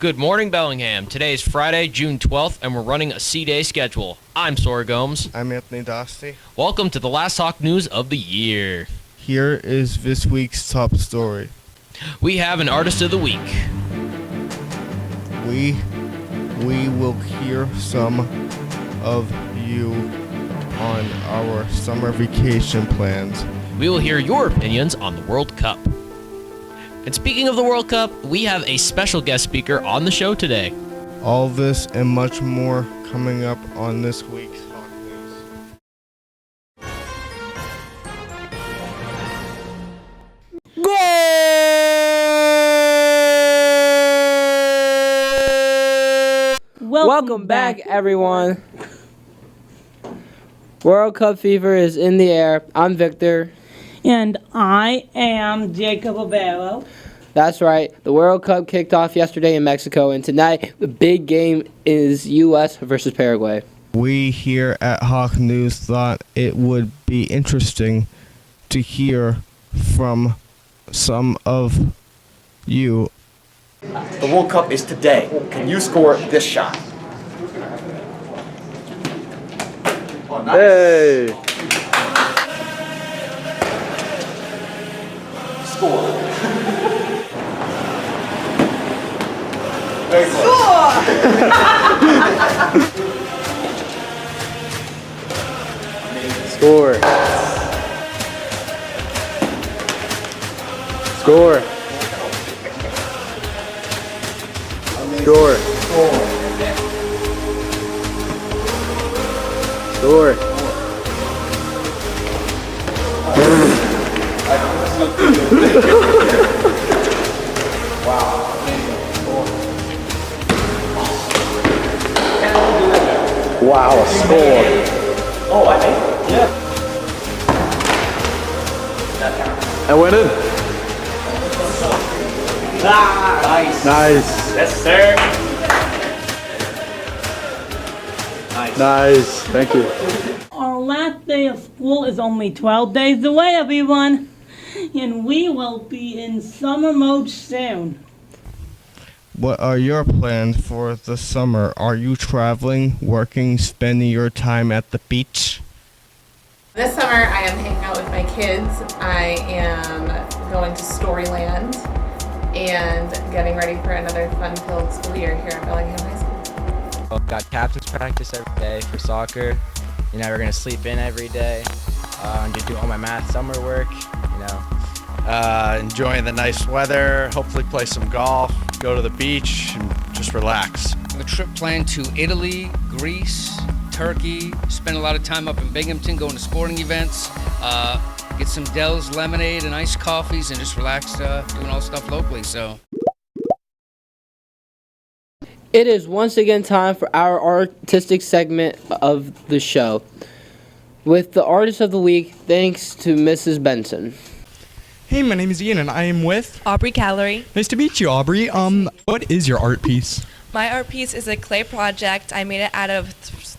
Good morning, Bellingham. Today is Friday, June 12th, and we're running a C-Day schedule. I'm Sora Gomes. I'm Anthony Dosty. Welcome to the last Hawk News of the year. Here is this week's top story. We have an Artist of the Week. We will hear some of you on our summer vacation plans. We will hear your opinions on the World Cup. And speaking of the World Cup, we have a special guest speaker on the show today. All this and much more coming up on this week's Hawk News. Welcome back, everyone. World Cup fever is in the air. I'm Victor. And I am Jacob Obero. That's right. The World Cup kicked off yesterday in Mexico, and tonight the big game is U.S. versus Paraguay. We here at Hawk News thought it would be interesting to hear from some of you. The World Cup is today. Can you score this shot? Oh, nice. Hey! Score. Very close. Score. Score. Score. Score. Wow, a score. Oh, I think. Yeah. I went in. Nice. Nice. Yes, sir. Nice. Thank you. Our last day of school is only 12 days away, everyone. And we will be in summer mode soon. What are your plans for the summer? Are you traveling, working, spending your time at the beach? This summer I am hanging out with my kids. I am going to Storyland and getting ready for another fun-filled school year here at Bellingham High School. Got captain's practice every day for soccer. You know, we're gonna sleep in every day. Just do all my math summer work. You know, Enjoying the nice weather, hopefully play some golf, go to the beach, and just relax. A trip planned to Italy, Greece, Turkey, spend a lot of time up in Binghamton going to sporting events, get some Dell's lemonade and iced coffees, and just relax doing all stuff locally. So. It is once again time for our artistic segment of the show. With the Artist of the Week, thanks to Mrs. Benson. Hey, my name is Ian and I am with Aubrey Calorie. Nice to meet you, Aubrey. What is your art piece? My art piece is a clay project. I made it out of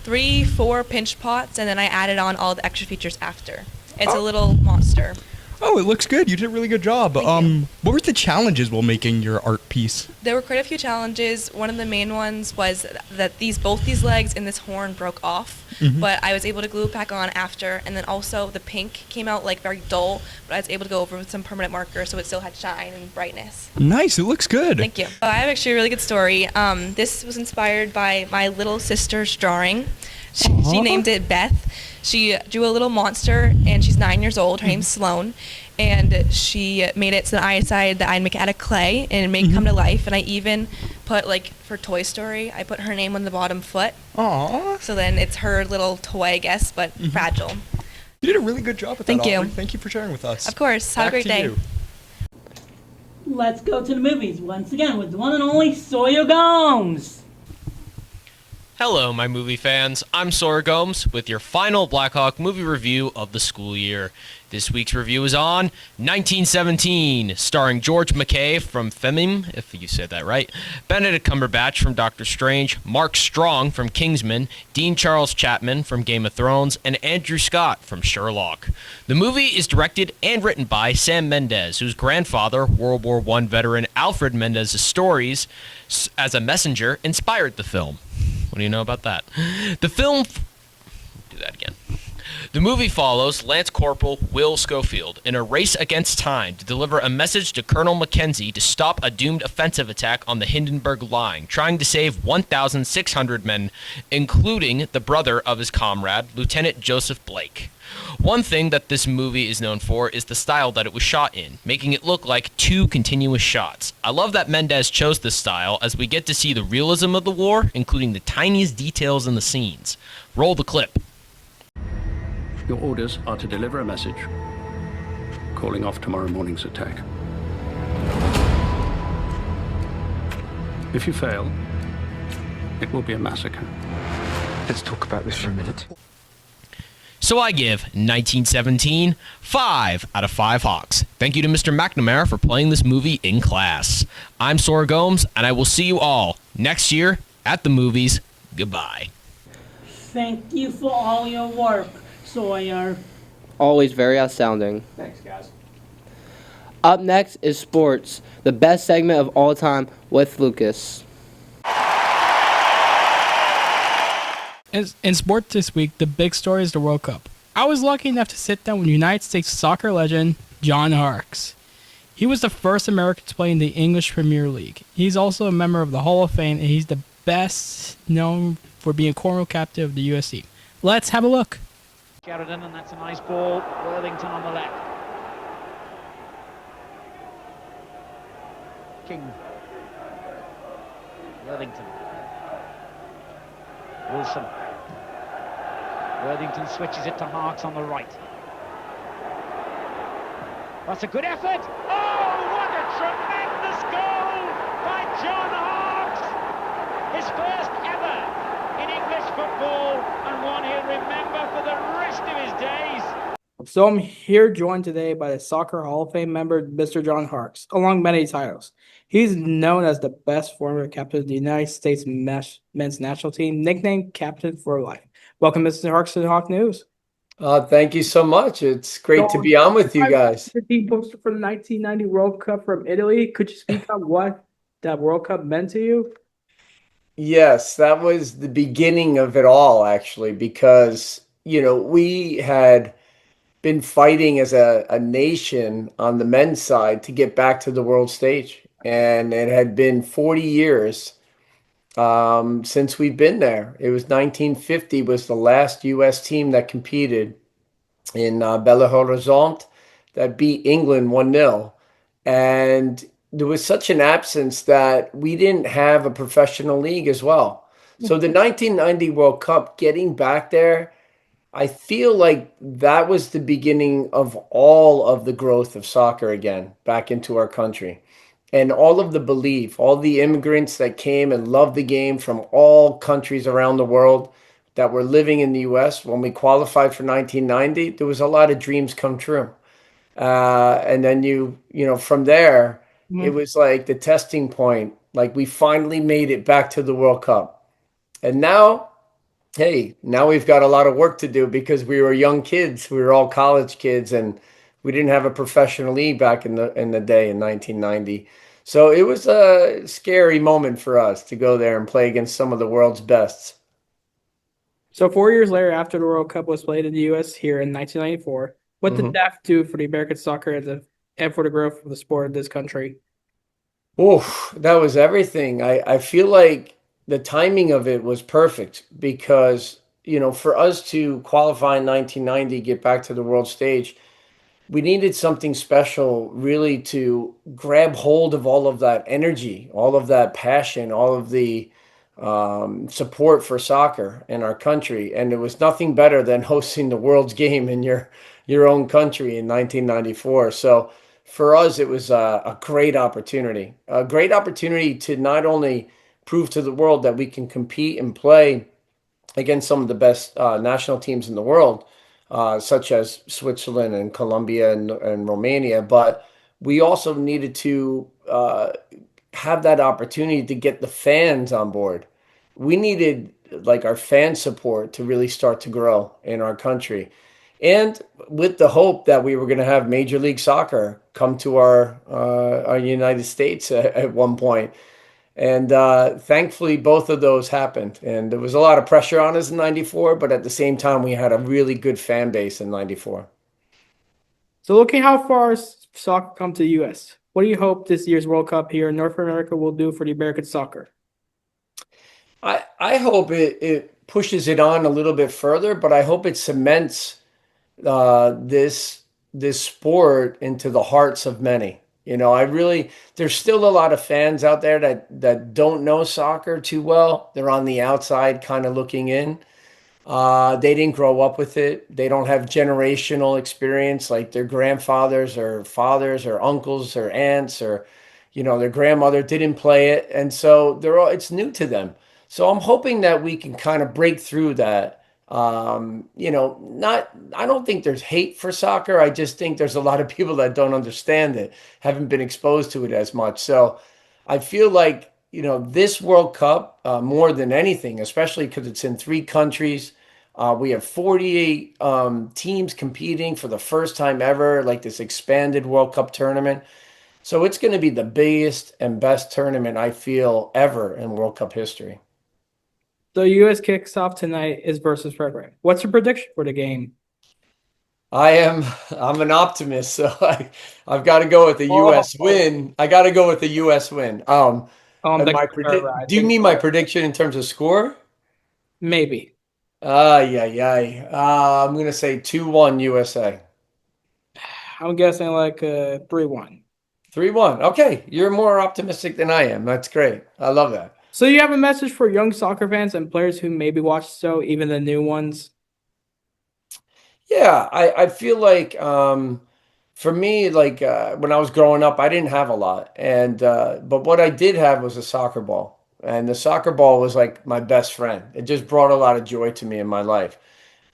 3-4 pinch pots, and then I added on all the extra features after. It's a little monster. Oh, it looks good. You did a really good job. Thank you. What were the challenges while making your art piece? There were quite a few challenges. One of the main ones was that both these legs and this horn broke off, but I was able to glue it back on after, and then also the pink came out like very dull, but I was able to go over with some permanent marker so it still had shine and brightness. Nice, it looks good. Thank you. I have actually a really good story. This was inspired by my little sister's drawing. She named it Beth. She drew a little monster, and she's 9 years old. Her name's Sloan, and she made it so that I decided that I'd make it out of clay and make it come to life. And I even put, like, for Toy Story, I put her name on the bottom foot. Aww. So then it's her little toy, I guess, but fragile. You did a really good job with Thank that, you. Aubrey. Thank you for sharing with us. Of course. Have a great day. You. Let's go to the movies once again with the one and only Sawyer Gomes. Hello, my movie fans. I'm Sora Gomes with your final Blackhawk movie review of the school year. This week's review is on 1917, starring George McKay from Femim, if you said that right, Benedict Cumberbatch from Doctor Strange, Mark Strong from Kingsman, Dean Charles Chapman from Game of Thrones, and Andrew Scott from Sherlock. The movie is directed and written by Sam Mendes, whose grandfather, World War I veteran Alfred Mendez's stories as a messenger inspired the film. What do you know about that? The movie follows Lance Corporal Will Schofield in a race against time to deliver a message to Colonel Mackenzie to stop a doomed offensive attack on the Hindenburg Line, trying to save 1,600 men, including the brother of his comrade, Lieutenant Joseph Blake. One thing that this movie is known for is the style that it was shot in, making it look like two continuous shots. I love that Mendes chose this style, as we get to see the realism of the war, including the tiniest details in the scenes. Roll the clip. Your orders are to deliver a message calling off tomorrow morning's attack. If you fail, it will be a massacre. Let's talk about this for a minute. So I give 1917 5 out of 5 Hawks. Thank you to Mr. McNamara for playing this movie in class. I'm Sora Gomes, and I will see you all next year at the movies. Goodbye. Thank you for all your work, Sawyer. Always very outstanding. Thanks, guys. Up next is sports, the best segment of all time with Lucas. In sports this week, the big story is the World Cup. I was lucky enough to sit down with United States soccer legend John Harkes. He was the first American to play in the English Premier League. He's also a member of the Hall of Fame, and he's the best known for being corner captain of the U.S. team. Let's have a look. Sheridan, and that's a nice ball. Worthington on the left. King. Worthington. Wilson. Worthington switches it to Harkes on the right. That's a good effort. Oh, what a tremendous goal by John Harkes. His first ever in English football, and one he'll remember for the rest of his days. So I'm here joined today by the Soccer Hall of Fame member, Mr. John Harkes, along many titles. He's known as the best former captain of the United States men's national team, nicknamed Captain for Life. Welcome, Mr. Harkes, to the Hawk News. Thank you so much. It's great to be on with you guys. The team poster for the 1990 World Cup from Italy. Could you speak on what that World Cup meant to you? Yes, that was the beginning of it all, actually, because, we had been fighting as a nation on the men's side to get back to the world stage. And it had been 40 years since we've been there. It was 1950 was the last U.S. team that competed in Belo Horizonte that beat England 1-0. And there was such an absence that we didn't have a professional league as well. So the 1990 World Cup, getting back there, I feel like that was the beginning of all of the growth of soccer again back into our country. And all of the belief, all the immigrants that came and loved the game from all countries around the world that were living in the U.S. When we qualified for 1990, there was a lot of dreams come true. And then from there, it was like the testing point. Like we finally made it back to the World Cup. And now we've got a lot of work to do because we were young kids. We were all college kids, and we didn't have a professional league back in the day in 1990. So it was a scary moment for us to go there and play against some of the world's bests. So 4 years later, after the World Cup was played in the U.S. here in 1994, what did that do for the American soccer and for the growth of the sport in this country? Oh, that was everything. I feel like the timing of it was perfect because, for us to qualify in 1990, get back to the world stage, we needed something special really to grab hold of all of that energy, all of that passion, all of the support for soccer in our country. And there was nothing better than hosting the world's game in your own country in 1994. So for us, it was a great opportunity to not only prove to the world that we can compete and play against some of the best national teams in the world, such as Switzerland and Colombia and Romania. But we also needed to have that opportunity to get the fans on board. We needed like our fan support to really start to grow in our country. And with the hope that we were going to have Major League Soccer come to our United States at one point. And thankfully, both of those happened. And there was a lot of pressure on us in '94, but at the same time, we had a really good fan base in '94. So looking how far soccer come to the U.S., what do you hope this year's World Cup here in North America will do for the American soccer? I hope it pushes it on a little bit further, but I hope it cements this sport into the hearts of many. You know, there's still a lot of fans out there that don't know soccer too well. They're on the outside kind of looking in. They didn't grow up with it. They don't have generational experience like their grandfathers or fathers or uncles or aunts or, you know, their grandmother didn't play it. And so it's new to them. So I'm hoping that we can kind of break through that. You know, I don't think there's hate for soccer. I just think there's a lot of people that don't understand it, haven't been exposed to it as much. So I feel like, you know, this World Cup, more than anything, especially because it's in 3 countries, we have 48 teams competing for the first time ever, like this expanded World Cup tournament. So it's going to be the biggest and best tournament I feel ever in World Cup history. The U.S. kicks off tonight is versus Paraguay. What's your prediction for the game? I'm an optimist, so I've got to go with the U.S. win. I got to go with the U.S. win. Do you mean my prediction in terms of score? Maybe. I'm going to say 2-1 USA. I'm guessing like 3-1. 3-1. Okay, you're more optimistic than I am. That's great. I love that. So you have a message for young soccer fans and players who maybe watch the show, even the new ones? Yeah, I feel like for me, like when I was growing up, I didn't have a lot, and but what I did have was a soccer ball, and the soccer ball was like my best friend. It just brought a lot of joy to me in my life,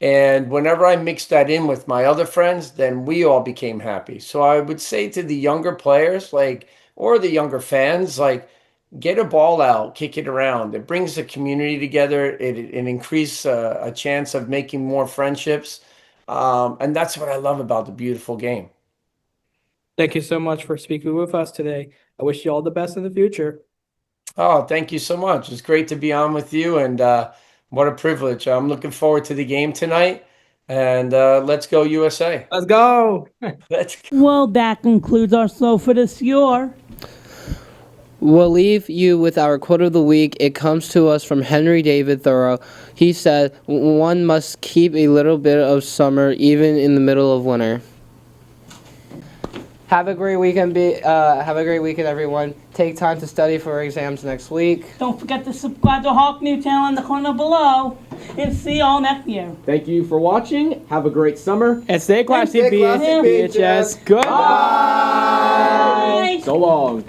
and whenever I mixed that in with my other friends, then we all became happy. So I would say to the younger players, like, or the younger fans, like, get a ball out, kick it around. It brings the community together. It increases a chance of making more friendships. And that's what I love about the beautiful game. Thank you so much for speaking with us today. I wish you all the best in the future. Oh, thank you so much. It's great to be on with you, and what a privilege. I'm looking forward to the game tonight, and let's go USA. Let's go. Well, that concludes our show for this year. We'll leave you with our quote of the week. It comes to us from Henry David Thoreau. He said, "One must keep a little bit of summer even in the middle of winter." Have a great weekend, everyone. Take time to study for exams next week. Don't forget to subscribe to Hawk New channel in the corner below. And see y'all next year. Thank you for watching. Have a great summer. And stay classy, BHS. Goodbye. So long.